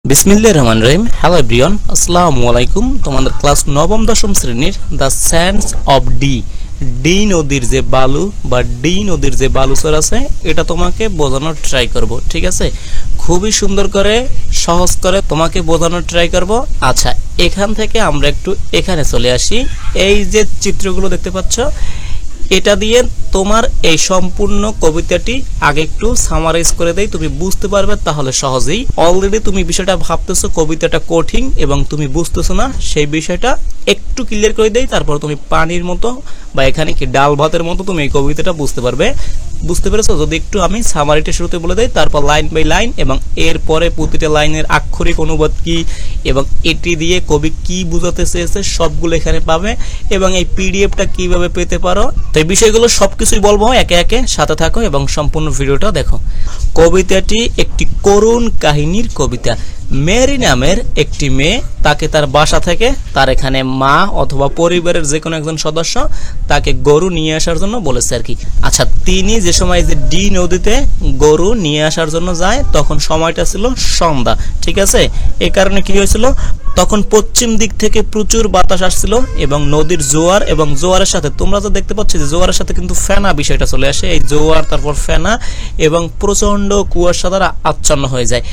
বিসমিল্লাহির রহমানির রহিম। Hello everyone, আসসালামু আলাইকুম। তোমাদের ক্লাস নবম দশম শ্রেণীর the sands of D, D নদীর যে বালু বা ডি নদীর যে বালুচর আছে এটা তোমাকে বোঝানোর ট্রাই করব। ঠিক আছে, খুবই সুন্দর করে সহজ করে তোমাকে বোঝানোর ট্রাই করব। আচ্ছা, এখান থেকে আমরা একটু এখানে চলে আসি। এই যে চিত্রগুলো দেখতে পাচ্ছ, এটা দিয়ে তোমার এই সম্পূর্ণ কবিতাটি আগে একটু সামারাইজ করে দেই, তুমি বুঝতে পারবে তাহলে সহজেই। অলরেডি তুমি বিষয়টা ভাবতেছো কবিতাটা কঠিন এবং তুমি বুঝতেছো না, সেই বিষয়টা একটু ক্লিয়ার করে দেই, তারপর তুমি পানির মতো বা এখানে কি ডাল ভাতের মতো তুমি এই কবিতাটা বুঝতে পারবে। বুঝতে পেরেছো? যদি একটু আমি সামারিটা শুরুতে বলে দেই, তারপর লাইন বাই লাইন এবং এরপরে প্রতিটা লাইনের আক্ষরিক অনুবাদ কি এবং এটি দিয়ে কবি কি বোঝাতে চেয়েছে সবগুলো এখানে পাবে এবং এই পিডিএফটা কিভাবে পেতে পারো, তো এই বিষয়গুলো সবকিছুই বলবো একে একে। সাথে থাকো এবং সম্পূর্ণ ভিডিওটা দেখো। কবিতাটি একটি করুণ কাহিনীর কবিতা। মেরি নামের একটি মেয়ে, তাকে তার বাসা থেকে তার এখানে মা অথবা পরিবারের যে কোনো একজন সদস্য তাকে গরু নিয়ে আসার জন্য বলেছে আর কি। আচ্ছা, তিনি যে সময় যে ডি নদীতে গরু নিয়ে আসার জন্য যায় তখন সময়টা ছিল সন্ধ্যা। ঠিক আছে, এই কারণে কি হয়েছিল, তখন পশ্চিম দিক থেকে প্রচুর বাতাস আসছিল এবং নদীর জোয়ার এবং জোয়ারের সাথে তোমরা তো দেখতে পাচ্ছ যে জোয়ারের সাথে কিন্তু ফেনা বিষয়টা চলে আসে। এই জোয়ার তারপর ফেনা এবং প্রচন্ড কুয়াশা দ্বারা আচ্ছন্ন হয়ে যায়।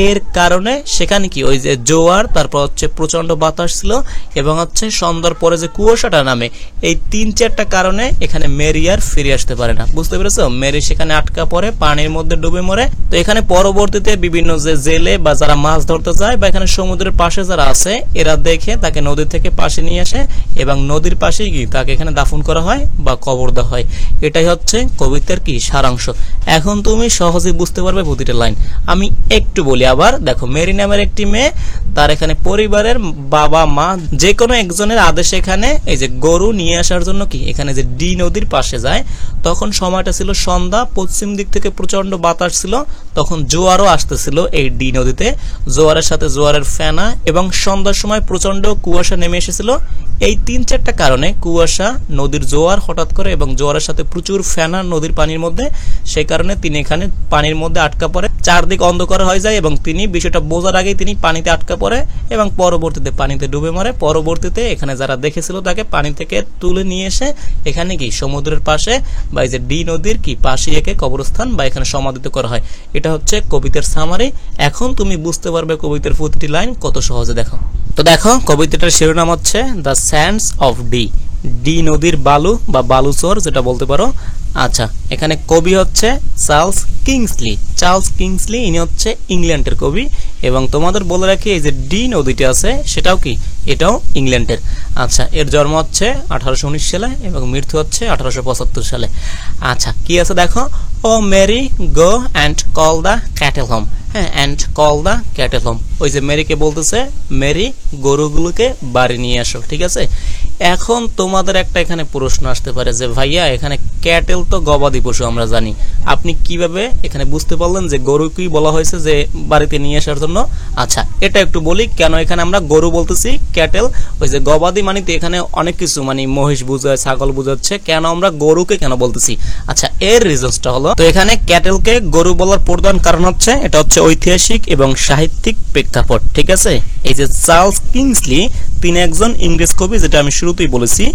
এর কারণে সেখানে কি ওই যে জোয়ার, তারপর হচ্ছে প্রচন্ড বাতাস ছিল এবং হচ্ছে সন্ধ্যার পরে যে কুয়াশাটা নামে, এই তিন চারটা কারণে এখানে মেরি আর ফিরে আসতে পারে না। বুঝতে পেরেছো? মেরি সেখানে আটকা পড়ে, পানির মধ্যে ডুবে মরে। তো এখানে পরবর্তীতে বিভিন্ন যে জেলে বা যারা মাছ ধরতে যায় বা এখানে সমুদ্রের পাশে যারা আছে এরা দেখে তাকে নদী থেকে পাশে নিয়ে আসে এবং নদীর পাশেই কি তাকে এখানে দাফন করা হয় বা কবর দেওয়া হয়। এটাই হচ্ছে কবিতার কি সারাংশ। এখন তুমি সহজেই বুঝতে পারবে প্রতিটা লাইন। আমি একটু বলি আবার, দেখো, মেরি নামের একটি মেয়ে, তার এখানে পরিবারের বাবা মা যে কোনো একজনের আদেশে এখানে এই যে গরু নিয়ে আসার জন্য কি এখানে যে ডি নদীর পাশে যায়। তখন সময়টা ছিল সন্ধ্যা, পশ্চিম দিক থেকে প্রচন্ড বাতাস ছিল, তখন জোয়ারও আসতেছিল এই ডি নদীতে, জোয়ারের সাথে জোয়ারের ফেনা এবং সন্ধ্যার সময় প্রচন্ড কুয়াশা নেমে এসেছিল। এই তিন চারটা কারণে কুয়াশা, নদীর জোয়ার হঠাৎ করে এবং জোয়ারের সাথে প্রচুর ফেনা নদীর পানির মধ্যে, সেই কারণে তিনি এখানে পানির মধ্যে আটকা পড়ে, চারদিক অন্ধকার হয়ে যায় এবং তিনি বিষয়টা বোঝার আগেই তিনি পানিতে আটকা পড়ে এবং পরবর্তীতে পানিতে ডুবে মরে। পরবর্তীতে এখানে যারা দেখেছিল তাকে পানি থেকে তুলে নিয়ে এসে এখানে কি সমুদ্রের পাশে বা এই যে ডি নদীর কি পাশে একে কবরস্থান বা এখানে সমাধিত করা হয়। এটা হচ্ছে কবিতার সামারি। এখন তুমি বুঝতে পারবে কবিতার প্রতিটি লাইন কত সহজে। দেখো তো, দেখো কবিতাটার শিরোনাম হচ্ছে the sands of D, D নদীর বালু বা বালুচর যেটা বলতে পারো। আচ্ছা, এখানে কবি হচ্ছে চার্লস কিংসলি। চার্লস কিংসলি ইনি হচ্ছে ইংল্যান্ডের কবি এবং তোমাদের বলে রাখি এই যে ডি নদীটা আছে সেটাও কি, এটাও ইংল্যান্ডের। আচ্ছা, এর জন্ম হচ্ছে 1819 সালে এবং মৃত্যু হচ্ছে 1875 সালে। আচ্ছা, কি আছে দেখো, O Mary go and call the cattle home. হ্যাঁ, and call the cattle home, ওই যে মেরিকে বলতেছে মেরি গরুগুলোকে বাড়ি নিয়ে আসো। ঠিক আছে, এখন তোমাদের একটা এখানে প্রশ্ন আসতে পারে যে ভাইয়া এখানে ক্যাটেল তো গবাদি পশু আমরা জানি, আপনি কিভাবে এখানে বুঝতে পারলেন যে গরুকেই বলা হয়েছে যে বাড়িতে নিয়ে আসার জন্য? আচ্ছা, এটা একটু বলি কেন এখানে আমরা গরু বলতেছি, ক্যাটেল ওই যে গবাদি মানে তো এখানে অনেক কিছু মানে মহিষ বুঝায়, ছাগল বুঝাচ্ছে, কেন আমরা গরুকে কেন বলতেছি? আচ্ছা, এর রিজনসটা হলো, তো এখানে ক্যাটেলকে গরু বলার প্রধান কারণ হচ্ছে এটা হচ্ছে ঐতিহাসিক এবং সাহিত্যিক প্রেক্ষাপট। ঠিক আছে, এই যে চার্লস কিংসলি তিনি একজন ইংরেজ কবি, যেটা আমি শুরুতেই বলেছি।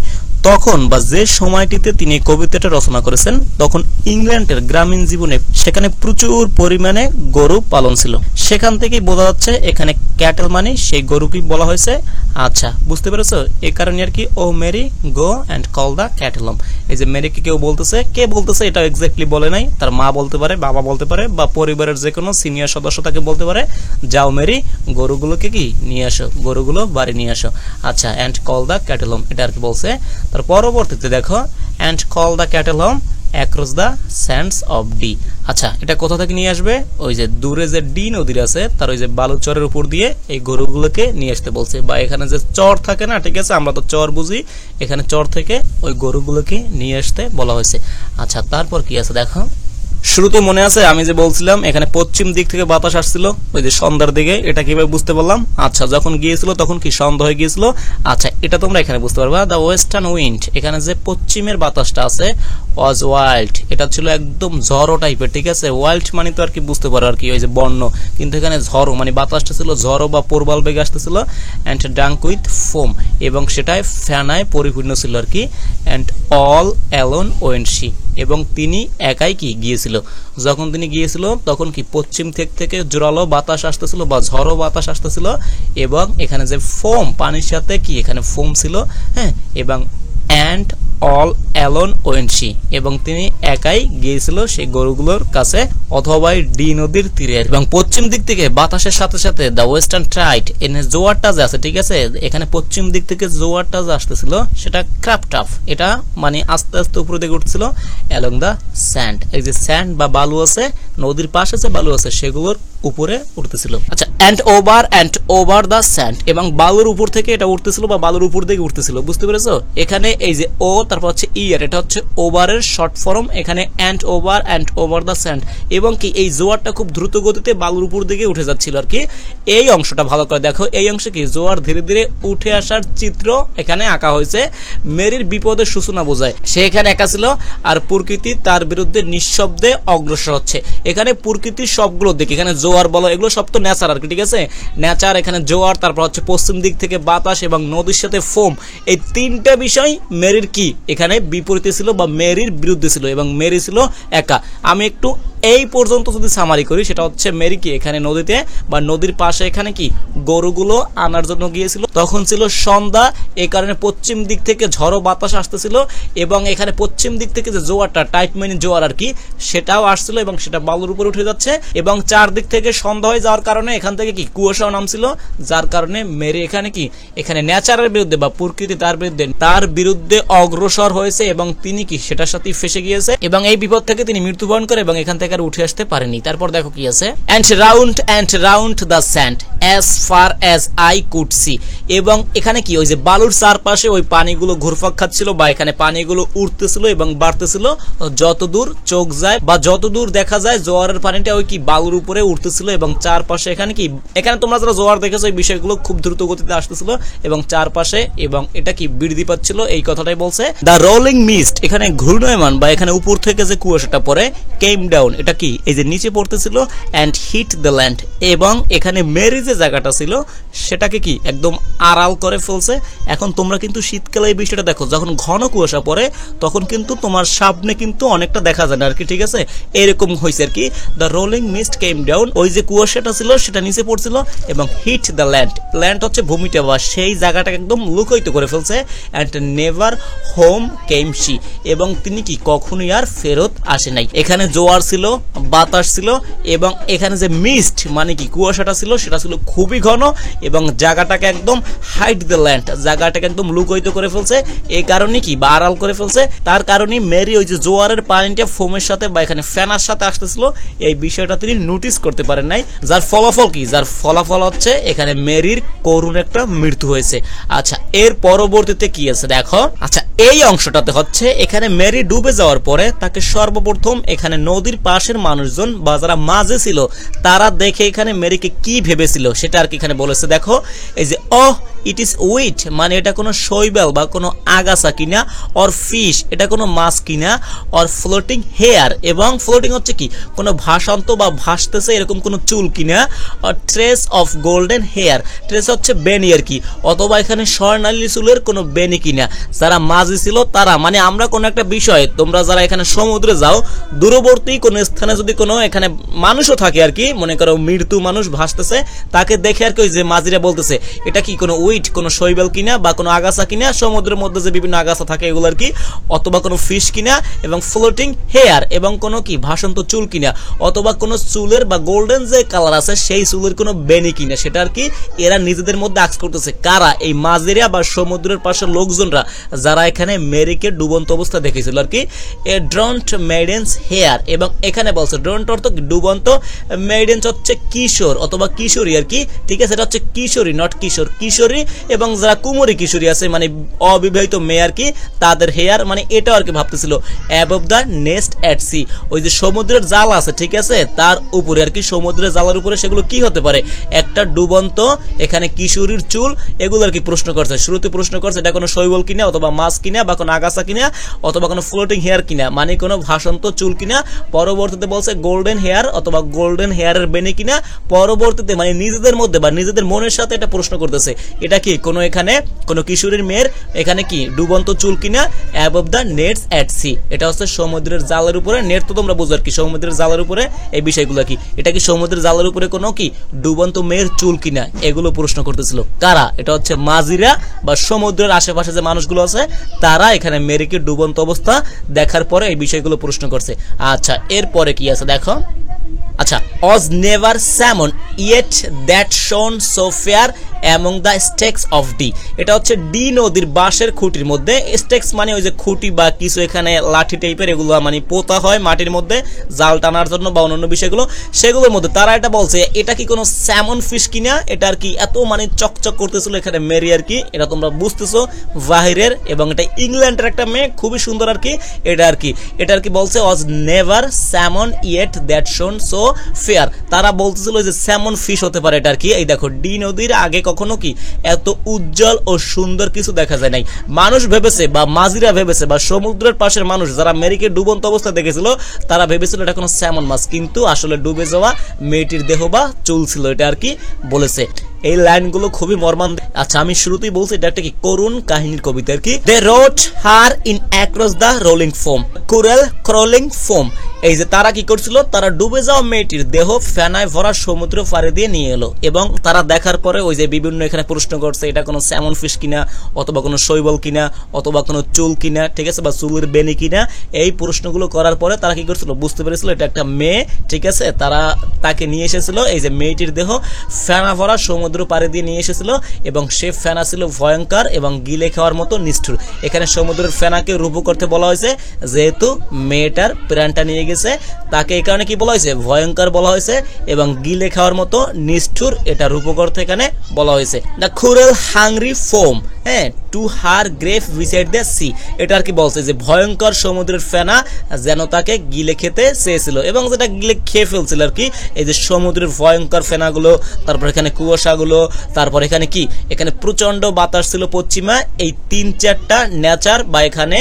তখন বা যে সময়টিতে তিনি কবিতাটা রচনা করেছেন তখন ইংল্যান্ডের গ্রামীণ জীবনে সেখানে প্রচুর পরিমাণে গরু পালন ছিল। সেখান থেকেই বোঝা যাচ্ছে এখানে ক্যাটেল মানে সেই গরুকেই বলা হয়েছে। আচ্ছা, বুঝতে পেরেছো? এই কারণে আর কি O Mary go and call the cattle home, এই যে মেরিকে কেউ বলতেছে, কে বলতেছে এটা এক্স্যাক্টলি বলে নাই, তার মা বলতে পারে, বাবা বলতে পারে বা পরিবারের যে কোনো সিনিয়র সদস্য তাকে বলতে পারে, যাও মেরি গরুগুলোকে কি নিয়ে আসো, গরুগুলো বাড়ি নিয়ে আসো। আচ্ছা, and call the cattle home এটা আর কি বলছে। তার পরবর্তীতে দেখো, and call the cattle home across the sands of D. আচ্ছা, এটা কোথা থেকে নিয়ে আসবে? ওই যে দূরে যে ডি নদীর আছে তার ওই যে বালুচরের উপর দিয়ে এই গরুগুলোকে নিয়ে আসতে বলছে, বা এখানে যে চর থাকে না, ঠিক আছে, আমরা তো চর বুঝি, এখানে চর থেকে ওই গরুগুলোকে নিয়ে আসতে বলা হয়েছে। আচ্ছা, তারপর কি আছে দেখো, শুরুতে মনে আছে আমি যে বলছিলাম এখানে পশ্চিম দিক থেকে বাতাস আসছিল ওই যে সন্ধ্যার দিকে, এটা কিভাবে বুঝতে পারলাম? আচ্ছা, যখন গিয়েছিল তখন কি সন্ধ্যা হয়ে গিয়েছিল। আচ্ছা, এটা তোমরা এখানে বুঝতে পারবা। দ্য ওয়েস্টার্ন উইন্ড, এখানে যে পশ্চিমের বাতাসটা আছে, ওয়াজ ওয়াইল্ড, এটা ছিল একদম ঝড়ো টাইপের, ঠিক আছে। ওয়াইল্ড মানে তো আর কি বুঝতে পারো আর কি, ওই যে বন্য, কিন্তু এখানে ঝড়ো মানে বাতাসটা ছিল ঝড়ো বা প্রবল বেগে আসতেছিল। অ্যান্ড ডাঙ্ক উইথ ফোম, এবং সেটাই ফেনায় পরিপূর্ণ ছিল আর কি। And all alone went she, এবং তিনি একাই কি গিয়েছিল। যখন তিনি গিয়েছিল তখন কি পশ্চিম থেকে জোরালো বাতাস আসতেছিল বা ঝড়ো বাতাস আসতেছিল, এবং এখানে যে ফোম, পানির সাথে কি এখানে ফোম ছিল, হ্যাঁ। এবং and all alone went she, এবং তিনি একাই গিয়েছিল সেই গরুগুলোর কাছে অথবা ডি নদীর তীরে। এবং পশ্চিম দিক থেকে বাতাসের সাথে সাথে দ্য ওয়েস্টার্ন ট্রাইড, এনে জোয়ারটা যে আছে, ঠিক আছে, এখানে পশ্চিম দিক থেকে জোয়ারটা যে আসতেছিল সেটা ক্রাফট আপ, এটা মানে আস্তে আস্তে উপরে দিকে উঠছিল অ্যালং দ্য স্যান্ড, এই যে স্যান্ড বা বালু আছে, নদীর পাশে যে বালু আছে সেগুলোর উপরে উঠতেছিল। আচ্ছা, অ্যান্ড ওভার দ্য স্যান্ড, এবং বালুর উপর থেকে এটা উঠতেছিল বা বালুর উপর দিকে উঠতেছিল, বুঝতে পেরেছো? এখানে এই যে ও, তারপর হচ্ছে ইয়ার, এটা হচ্ছে ওভারের শর্ট ফর্ম, এখানে অ্যান্ড ওভার দ্য স্যান্ড, এবং কি এই জোয়ারটা খুব দ্রুত গতিতে বালুর উপর দিকে উঠে যাচ্ছিল আর কি। এই অংশটা ভালো করে দেখো, এই অংশে কি জোয়ার ধীরে ধীরে উঠে আসার চিত্র এখানে আঁকা হয়েছে। মেরির বিপদের সূচনা বোঝায়, সে এখানে একা ছিল আর প্রকৃতি তার বিরুদ্ধে নিঃশব্দে অগ্রসর হচ্ছে। এখানে প্রকৃতির সবগুলো দিকে, এখানে জোয়ার বলো, এগুলো সব তো নেচার আর কি, ঠিক আছে, নেচার, এখানে জোয়ার, তারপর হচ্ছে পশ্চিম দিক থেকে বাতাস এবং নদীর সাথে ফোম, এই তিনটা বিষয় মেরির কি এখানে বিপরীতে ছিল বা মেরির বিরুদ্ধে ছিল, এবং মেরি ছিল একা। আমি একটু এই পর্যন্ত যদি সামারি করি, সেটা হচ্ছে মেরি কি এখানে নদীতে বা নদীর পাশে এখানে কি গরুগুলো আনার জন্য গিয়েছিল, তখন ছিল সন্ধ্যা, এই কারণে পশ্চিম দিক থেকে ঝড়ো বাতাস আসতেছিল, এবং এখানে পশ্চিম দিক থেকে যে জোয়ারটা টাইট মানে জোয়ার আর কি, সেটাও আসছিল এবং সেটা বালুর উপরে উঠে যাচ্ছে, এবং চারদিক থেকে সন্ধ্যা হয়ে যাওয়ার কারণে এখান থেকে কি কুয়াশাও নামছিল, যার কারণে মেরি এখানে কি এখানে নেচারের বিরুদ্ধে বা প্রকৃতি তার বিরুদ্ধে অগ্রসর হয়েছে, এবং তিনি কি সেটার সাথে ফেসে গিয়েছে, এবং এই বিপদ থেকে তিনি মৃত্যুবরণ করে এবং এখান থেকে আর উঠে আসতে পারেনি। তারপর দেখো কি আছে, and round the sand as far as I could see, এবং এখানে কি ওই যে বালুর চারপাশে ওই পানিগুলো ঘুরপাক খাচ্ছিল বা এখানে পানিগুলো উঠতেছিল এবং বাড়তেছিল, যতদূর চোখ যায় বা যতদূর দেখা যায় জোয়ারের পানিটা ওই কি বালুর উপরে উঠতেছিল, এবং চারপাশে এখানে কি এখানে তোমরা যারা জোয়ার দেখেছো এই বিষয়গুলো খুব দ্রুত গতিতে আসতেছিল এবং চারপাশে, এবং এটা কি বৃদ্ধি পাচ্ছিল, এই কথাটাই বলছে। দ্য রোলিং মিস্ট, এখানে ঘূর্ণয়মান বা এখানে উপর থেকে যে কুয়াশাটা পড়ে, কেম ডাউন, এটা কি এই যে নিচে পড়তেছিল, অ্যান্ড হিট দ্য ল্যান্ড, এবং এখানে মেরি যে জায়গাটা ছিল সেটাকে কি একদম আড়াল করে ফেলছে। এখন তোমরা কিন্তু শীতকালে এই বিষয়টা দেখো, যখন ঘন কুয়াশা পড়ে তখন কিন্তু তোমার সামনে কিন্তু অনেকটা দেখা যায় না আর কি, ঠিক আছে, এরকম হয়েছে আর কি। The rolling mist came down, ওই যে কুয়াশাটা ছিল সেটা নিচে পড়ছিল, এবং হিট দ্য ল্যান্ড হচ্ছে ভূমিটা বা সেই জায়গাটাকে একদম লুকায়িত করে ফেলছে। And never home came she, এবং তিনি কি কখনোই আর ফেরত আসে নাই। এখানে জোয়ার ছিল, বাতাস ছিল, এবং এখানে যে মিস্ট মানে কি কুয়াশাটা ছিল সেটা ছিল খুবই ঘন, এবং জায়গাটাকে একদম হাইড দ্য ল্যান্ড, জায়গাটাকে একদম লুকায়িত করে ফেলছে। এই কারণে কি বা আড়াল করে ফেলছে, তার কারণে মেরি ওই যে জোয়ারের পানিটা ফোমের সাথে বা এখানে ফেনার সাথে আসতেছিল, এই বিষয়টা তিনি নোটিস করতে পারেন নাই, যার ফলাফল কি, যার ফলাফল হচ্ছে এখানে মেরির করুণ একটা মৃত্যু হয়েছে। আচ্ছা, এর পরবর্তীতে কি আছে দেখো। আচ্ছা, এই অংশটাতে হচ্ছে এখানে মেরি ডুবে যাওয়ার পরে তাকে সর্বপ্রথম এখানে নদীর পাশের মানুষজন বা যারা মাঝে ছিল তারা দেখে এখানে মেরিকে কি ভেবেছিল সেটা আর কি এখানে বলেছে। দেখো এই যে ইট ইজ উইট, মানে এটা কোনো শৈবাল বা কোনো আগাছা কিনা, অর ফিশ, এটা কোনো মাছ কিনা, অর ফ্লোটিং হেয়ার, এবং ফ্লোটিং হচ্ছে কি কোনো ভাসান্ত বা ভাসতেছে এরকম কোনো চুল কিনা, or tress of golden hair, tress হচ্ছে বেনি আর কি, অথবা এখানে স্বর্ণালী চুলের কোনো বেনি কিনা। যারা মাঝি ছিল তারা, মানে আমরা কোনো একটা বিষয়, তোমরা যারা এখানে সমুদ্রে যাও, দূরবর্তী কোনো স্থানে যদি কোনো এখানে মানুষও থাকে আর কি, মনে করো মৃত্যু মানুষ ভাসতেছে, তাকে দেখে আর কি ওই যে মাঝিরা বলতেছে এটা কি কোনো উইট, কোনো শৈবাল কিনা বা কোনো আগাছা কিনা, সমুদ্রের মধ্যে যে বিভিন্ন আগাছা থাকে এগুলো আর কি, অথবা কোনো ফিশ কিনা, এবং ফ্লোটিং হেয়ার, এবং কোনো কি ভাসন্ত চুল কিনা, অথবা কোনো চুলের বা গোল্ডেন যে কালার আছে সেই চুলের কোনো বেনি কিনা, সেটা আর কি এরা নিজেদের মধ্যে আক্স করতেছে। কারা? এই মাঝিরা বা সমুদ্রের পাশের লোকজনরা যারা এখানে মেরিকে ডুবন্ত অবস্থা দেখেছিল আর কি। এ ড্রন্ট মেডেন্স হেয়ার, এবং এখানে বলছে ড্রন্ট অর্থ ডুবন্ত, মেডেন্স হচ্ছে কিশোর অথবা কিশোরী আর কি, ঠিক আছে, এটা হচ্ছে কিশোরী, নট কিশোর, কিশোরী কিশোরী এবং যারা কুমারী কিশোরী আছে মানে অবিবাহিত মেয়ে আর কি, তাদের হেয়ার মানে এটাও আর কি ভাবতেছিল above the nest at sea, ওই যে সমুদ্রের জাল আছে ঠিক আছে তার উপরে আর কি, সমুদ্রের জালের উপরে সেগুলো কি হতে পারে, একটা ডুবন্ত এখানে কিশোরীর চুল, এগুলো আর কি প্রশ্ন করছে। শুরুতে প্রশ্ন করছে এটা কোনো শৈবাল কিনা অথবা মাছ কিনা বা কোনো আগাছা কিনা অথবা কোনো ফ্লোটিং হেয়ার কিনা, মানে কোনো ভাসন্ত চুল কিনা। পরবর্তীতে বলছে গোল্ডেন হেয়ার অথবা গোল্ডেন হেয়ারের বেনি কিনা। পরবর্তীতে মানে নিজেদের মধ্যে বা নিজেদের মনের সাথে এটা প্রশ্ন করতেছে এটা কি কোনো এখানে কোনো কিশোরীর মেয়ের এখানে কি ডুবন্ত চুল কিনা, above the nets at sea, এটা হচ্ছে সমুদ্রের জালের উপরে, নেট তো তোমরা বুঝো আর কি, সমুদ্রের জালের উপরে এই বিষয়গুলো কি, এটা কি সমুদ্রের জালের উপরে কোনো কি ডুবন্ত মেয়ের চুল কিনা, এগুলো প্রশ্ন করতেছিল কারা, এটা হচ্ছে মাঝিরা বা সমুদ্রের আশেপাশে যে মানুষগুলো আছে তারা এখানে মেরিকে ডুবন্ত অবস্থা দেখার পরে এই বিষয়গুলো প্রশ্ন করছে। আচ্ছা এরপরে কি আছে দেখো, আচ্ছা was never salmon yet that shone so fair among the stakes of D, এটা হচ্ছে ডি নদীর বাঁশের খুঁটির মধ্যে, স্টেক্স মানে ওই যে খুঁটি বা কিছু এখানে লাঠি টাইপের এগুলো মানে পোতা হয় মাটির মধ্যে জাল টানার জন্য বা অন্যান্য বিষয়গুলো, সেগুলোর মধ্যে তারা এটা বলছে এটা কি কোনো স্যামন ফিশ কিনা, এটা আর কি এত মানে চকচক করতেছিল এখানে মেরি আর কি, এটা তোমরা বুঝতেছো বাহিরের, এবং এটা ইংল্যান্ডের একটা মেয়ে খুবই সুন্দর আর কি, এটা আর কি বলছে was never salmon yet that shone so fair, তারা বলতেছিল যে স্যামন ফিশ হতে পারে এটা আর কি। এই দেখো ডি নদীর আগে কখনো কি এত উজ্জ্বল ও সুন্দর কিছু দেখা যায় নাই, মানুষ ভেবেছে বা মাঝিরা ভেবেছে বা সমুদ্রের পাশের মানুষ যারা মেরিকে ডুবন্ত অবস্থা দেখেছিল তারা ভেবেছিল এটা কোনো স্যামন মাছ, কিন্তু আসলে ডুবে যাওয়া মেয়েটির দেহ বা চুল ছিল, এটা আর কি বলেছে। এই লাইনগুলো খুবই মর্মান্তিক। আচ্ছা আমি শুরুতেই বলছি এটা একটা কি করুণ কাহিনীর কবিতা আর কি। They wrote her in across the rolling foam cruel crawling foam, এই যে তারা কি করছিল, তারা ডুবে যাওয়া মেয়েটির দেহ ফেনায় ভরা সমুদ্র পাড়ে দিয়ে নিয়ে এলো, এবং তারা দেখার পরে ওই যে বিভিন্ন এখানে প্রশ্ন করছে এটা কোনো স্যামন ফিশ কিনা অথবা কোনো শৈবাল কিনা অথবা কোনো চুল কিনা, ঠিক আছে, বা চুলের বেনি কিনা, এই প্রশ্নগুলো করার পরে তারা কি করছিল বুঝতে পেরেছিল এটা একটা মেয়ে, ঠিক আছে, তারা তাকে নিয়ে এসেছিল এই যে মেয়েটির দেহ ফেনা ভরা সমুদ্র পাড়ে দিয়ে নিয়ে এসেছিল, এবং সে ফেনা ছিল ভয়ঙ্কর এবং গিলে খাওয়ার মতো নিষ্ঠুর। এখানে সমুদ্রের ফেনাকে রূপক করতে বলা হয়েছে যেহেতু মেয়েটার প্রাণটা নিয়ে গেছে, তাকে এই কারণে কি বলা হয়েছে ভয়ঙ্কর বলা হয়েছে এবং গিলে খাওয়ার মতো নিষ্ঠুর, এটা রূপক অর্থে এখানে বলা হয়েছে। দ্য ক্রুয়েল হাংরি ফোম, হ্যাঁ, to her grave beside the sea, এটা আর কি বলছে যে ভয়ঙ্কর সমুদ্রের ফেনা যেন তাকে গিলে খেতে চেয়েছিল এবং যেটা গিলে খেয়ে ফেলছিল আর কি। এই যে সমুদ্রের ভয়ঙ্কর ফেনাগুলো, তারপর এখানে কুয়াশাগুলো, তারপর এখানে কি এখানে প্রচন্ড বাতাস ছিল পশ্চিমা, এই 3-4টা নেচার বা এখানে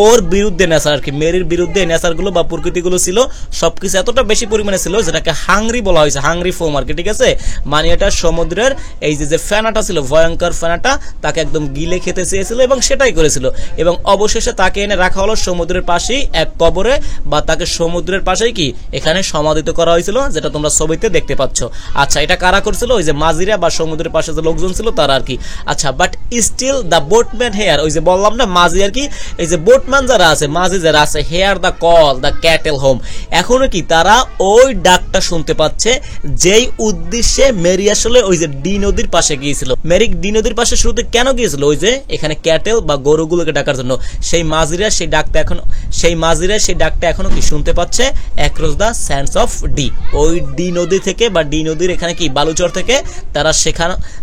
ওর বিরুদ্ধে নেচার আর কি, মেরির বিরুদ্ধে নেচারগুলো বা প্রকৃতিগুলো ছিল, সবকিছু এতটা বেশি পরিমাণে ছিল যেটাকে হাংরি বলা হয়েছে, হাংরি ফোম আর কি, ঠিক আছে, মানে এটা সমুদ্রের এই যে ফেনাটা ছিল ভয়ঙ্কর ফেনাটা তাকে একদম গিলে খেতে চেয়েছিল এবং সেটাই করেছিল, এবং অবশেষে তাকে এনে রাখা হলো সমুদ্রের পাশেই এক কবরে, বা তাকে সমুদ্রের পাশেই কি এখানে সমাধিত করা হয়েছিল, যেটা তোমরা ছবিতে দেখতে পাচ্ছ। আচ্ছা এটা কারা করছিল, ওই যে মাঝিরা বা সমুদ্রের পাশে যে লোকজন ছিল তারা আর কি। আচ্ছা but still the boatman hear, ওই যে বললাম না মাঝি আর কি, এই যে বোটম্যান যারা আছে মাঝি যারা আছে, hear the call the cattle home, এখনো কি তারা ওই ডাকটা শুনতে পাচ্ছে যেই উদ্দেশ্যে মেরি আসলে ওই যে ডি নদীর পাশে গিয়েছিল। মেরি ডি নদীর পাশে শুরুতে কেন গিয়েছিল, ওই যে এখানে ক্যাটেল বা গরুগুলোকে ডাকার জন্য, সেই মাঝিরা সেই ডাকটা এখনো কি শুনতে পাচ্ছে across the sands of D, ওই ডি নদী থেকে বা ডি নদীর এখানে কি বালুচর থেকে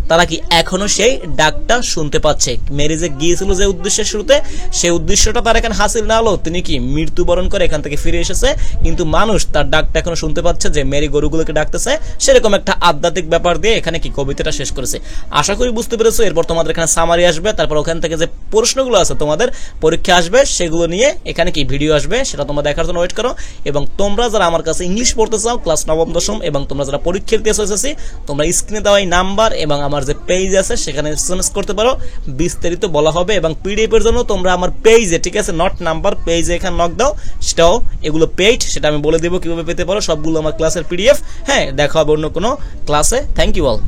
তারা কি এখনো সেই ডাকটা শুনতে পাচ্ছে। মেরি যে গিয়েছিল যে উদ্দেশ্যের শুরুতে, সেই উদ্দেশ্যটা তার এখানে হাসিল না হলো, তিনি কি মৃত্যুবরণ করে এখান থেকে ফিরে এসেছে, কিন্তু মানুষ তার ডাকটা এখনো শুনতে পাচ্ছে যে মেরি গরুগুলোকে ডাকতেছে, সেরকম একটা আধ্যাত্মিক ব্যাপার দিয়ে এখানে কি কবিতাটা শেষ করেছে। আশা করি বুঝতে পেরেছো। এরপর তোমাদের এখানে সামারি আসবে, তারপর ওখান থেকে যে প্রশ্নগুলো আছে তোমাদের পরীক্ষা আসবে, সেগুলো নিয়ে এখানে কি ভিডিও আসবে, সেটা তোমরা দেখার জন্য ওয়েট করো। এবং তোমরা যারা আমার কাছে ইংলিশ পড়তে চাও ক্লাস 9ম 10ম, এবং তোমরা যারা পরীক্ষার দিতে এসেছি, তোমরা স্ক্রিনে দেওয়া এই নাম্বার এবং আমার যে পেজ আছে সেখানে এসএমএস করতে পারো, বিস্তারিত বলা হবে। এবং পিডিএফ এর জন্য তোমরা আমার পেজে, ঠিক আছে, নট নাম্বার, পেজে এখানে নক দাও, সেটাও এগুলো পেইড, সেটা আমি বলে দেবো কিভাবে পেতে পারো, সবগুলো আমার ক্লাসের পিডিএফ। হ্যাঁ, দেখা হবে অন্য কোনো ক্লাসে। Thank you all.